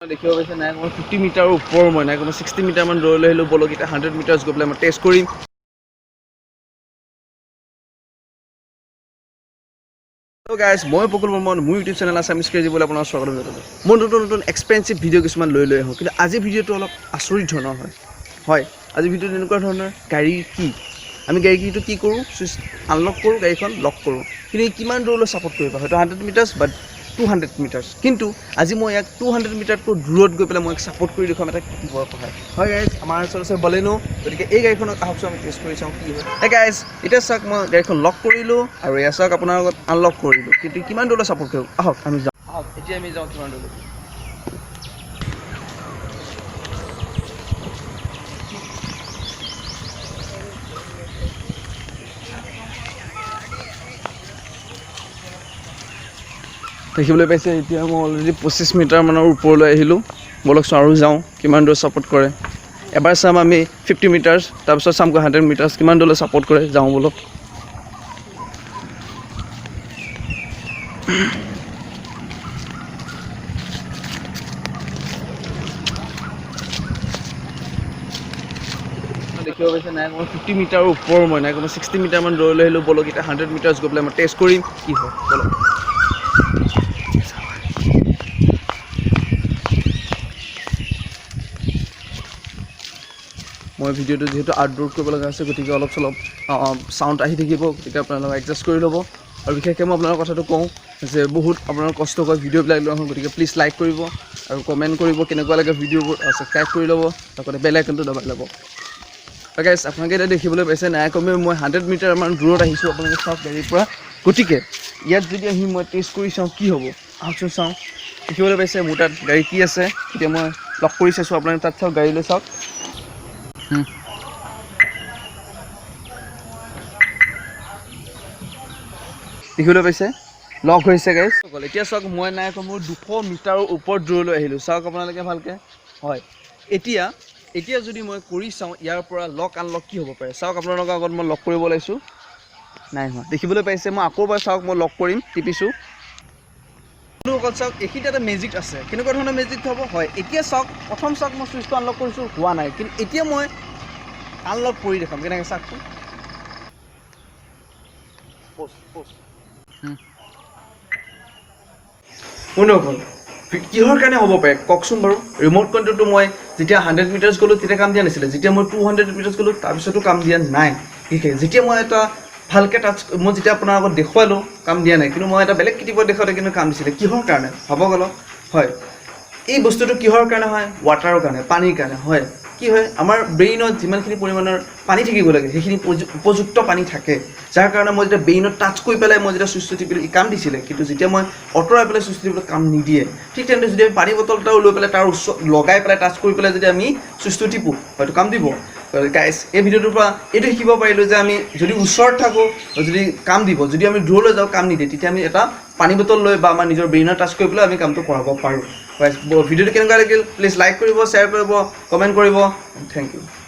দেখিব পাইছে নাই মই 50 মিটাৰৰ ওপৰ মই নাই মই 60 মিটাৰ মান দৌৰলৈ আহিলো বলক এটা 100 মিটাৰছ গৈ পেলাই মই টেষ্ট কৰিম তো গাইজ মই পকুল বৰ্মন মোৰ ইউটিউব চেনেল আছামিজ ক্ৰেজি বুলি আপোনাক স্বাগতম জনাইছোঁ মই নতুন এক্সপেঞ্চিভ ভিডিঅ' কিছুমান লৈ আহোঁ কিন্তু আজি ভিডিঅ'টো অলপ আচৰিত ধৰণৰ হয় আজি ভিডিঅ'টো এনেকুৱা ধৰণৰ গাড়ীৰ কি আমি গাড়ী কিটো কি কৰোঁ চুইচ আনলক কৰোঁ গাড়ীখন লক কৰোঁ কিন্তু কিমান দূৰলৈ ছাপোৰ্ট কৰিব হয়তো 100 মিটাৰ্ছ বাট 200 মিটাৰ্ছ কিন্তু আজি মই ইয়াক 200 মিটাৰতকৈ দূৰত গৈ পেলাই মই ছাপোৰ্ট কৰি দেখুৱাম এটা কিহৰ কথা হয় গাইজ আমাৰ ওচৰত আছে বলেনো গতিকে এই গাড়ীখনক আহকচোন আমি টেষ্ট কৰি চাওঁ কি হয় গাইজ এতিয়া চাওক মই গাড়ীখন লক কৰিলোঁ আৰু এয়া চাওক আপোনাৰ লগত আনলক কৰিলোঁ কিন্তু কিমান দূৰলৈ ছাপোৰ্ট কৰোঁ আহক আমি যাওঁ আহক এতিয়া আমি যাওঁ কিমান দূৰলৈ দেখিবলৈ পাইছে এতিয়া মই অলৰেডি 25 মিটাৰ মানৰ ওপৰলৈ আহিলোঁ বলকচোন আৰু যাওঁ কিমান দূৰ ছাপোৰ্ট কৰে এবাৰ চাম আমি 50 মিটাৰ্ছ তাৰপিছত চামগৈ 100 মিটাৰ্ছ কিমান দূৰলৈ ছাপোৰ্ট কৰে যাওঁ বলক দেখিব পাইছে নাই মই 50 মিটাৰৰ ওপৰ মই নাই মই 60 মিটাৰ মান দৌৰলৈ আহিলোঁ বলক এটা 100 মিটাৰ্ছ গৈ পেলাই মই টেষ্ট কৰিম কি হয় বলক মই ভিডিঅ'টো যেহেতু আউটডোৰ কৰিব লগা আছে গতিকে অলপ চলপ চাউণ্ড আহি থাকিব গতিকে আপোনালোকে এডজাষ্ট কৰি ল'ব আৰু বিশেষকৈ মই আপোনালোকৰ কথাটো কওঁ যে বহুত আপোনালোকৰ কষ্ট কৰি ভিডিঅ'বিলাক লৈ আহোঁ গতিকে প্লিজ লাইক কৰিব আৰু কমেণ্ট কৰিব কেনেকুৱা লাগে ভিডিঅ'বোৰ ছাবস্ক্ৰাইব কৰি ল'ব লগতে বেল আইকনটো দবাই ল'ব গাইজ আপোনালোকে এতিয়া দেখিবলৈ পাইছে নাই কমেও মই 100 মিটাৰ মান দূৰত আহিছোঁ আপোনালোকে চাওক গাড়ীৰ পৰা গতিকে ইয়াত যদি আহি মই টেষ্ট কৰি চাওঁ কি হ'ব আহকচোন চাওঁ দেখিবলৈ পাইছে মোৰ তাত গাড়ী কি আছে এতিয়া মই লক কৰি চাইছোঁ আপোনালোকে তাত চাওক গাড়ীলৈ চাওক দেখিবলৈ পাইছে লক হৈছে গাইজ এতিয়া চাওক মই নাই মোৰ 200 মিটাৰৰ ওপৰত দূৰলৈ আহিলোঁ চাওক আপোনালোকে ভালকৈ হয় এতিয়া যদি মই কৰি চাওঁ ইয়াৰ পৰা লক আনলক কি হ'ব পাৰে চাওক আপোনালোকৰ আগত মই লক কৰিব লাগিছোঁ নাই হোৱা দেখিবলৈ পাইছে মই আকৌ এবাৰ চাওক মই লক কৰিম টিপিছোঁ অকল চাওক এইখিনিতে এটা মেজিক আছে কেনেকুৱা ধৰণৰ মেজিক হ'ব হয় এতিয়া চাওক প্ৰথম চাওক মই চুইচটো আনলক কৰিছোঁ হোৱা নাই কিন্তু এতিয়া মই আনলক কৰি দেখাম কেনেকৈ চাওকচোন শুনকচোন কিহৰ কাৰণে হ'ব পাৰে কওকচোন বাৰু ৰিম'ট কণ্ট্ৰলটো মই যেতিয়া 100 মিটাৰ্ছ গ'লোঁ তেতিয়া কাম দিয়া নাছিলে যেতিয়া মই 200 মিটাৰ্ছ গ'লোঁ তাৰপিছতো কাম দিয়া নাই ঠিকে যেতিয়া মই এটা ভালকৈ টাচ মই যেতিয়া আপোনাৰ আগত দেখুৱালোঁ কাম দিয়া নাই কিন্তু মই এটা বেলেগ কিটিপত দেখুৱাওঁতে কিন্তু কাম দিছিলে কিহৰ কাৰণে হ'ব গ'ল হয় এই বস্তুটো কিহৰ কাৰণে হয় ৱাটাৰৰ কাৰণে পানীৰ কাৰণে হয় কি হয় আমাৰ ব্ৰেইনত যিমানখিনি পৰিমাণৰ পানী থাকিব লাগে সেইখিনি উপযুক্ত পানী থাকে যাৰ কাৰণে মই যেতিয়া ব্ৰেইনত টাচ কৰি পেলাই মই যেতিয়া চুইচটো টিপিলোঁ ই কাম দিছিলে কিন্তু যেতিয়া মই আঁতৰাই পেলাই চুইচটো টিপিলোঁ কাম নিদিয়ে ঠিক তেনেদৰে যদি আমি পানী বটল এটাও লৈ পেলাই তাৰ ওচৰত লগাই পেলাই টাচ কৰি পেলাই যদি আমি চুইচটো টিপোঁ হয়তো কাম দিব গাইজ এই ভিডিঅ'টোৰ পৰা এইটো শিকিব পাৰিলোঁ যে আমি যদি ওচৰত থাকোঁ যদি কাম দিব যদি আমি দূৰলৈ যাওঁ কাম নিদিয়ে তেতিয়া আমি এটা পানী বটল লৈ বা আমাৰ নিজৰ ব্ৰেইনত টাচ কৰি পেলাই আমি কামটো কৰাব পাৰোঁ ভিডিঅ'টো কেনেকুৱা লাগিল প্লিজ লাইক কৰিব শ্বেয়াৰ কৰিব কমেণ্ট কৰিব থেংক ইউ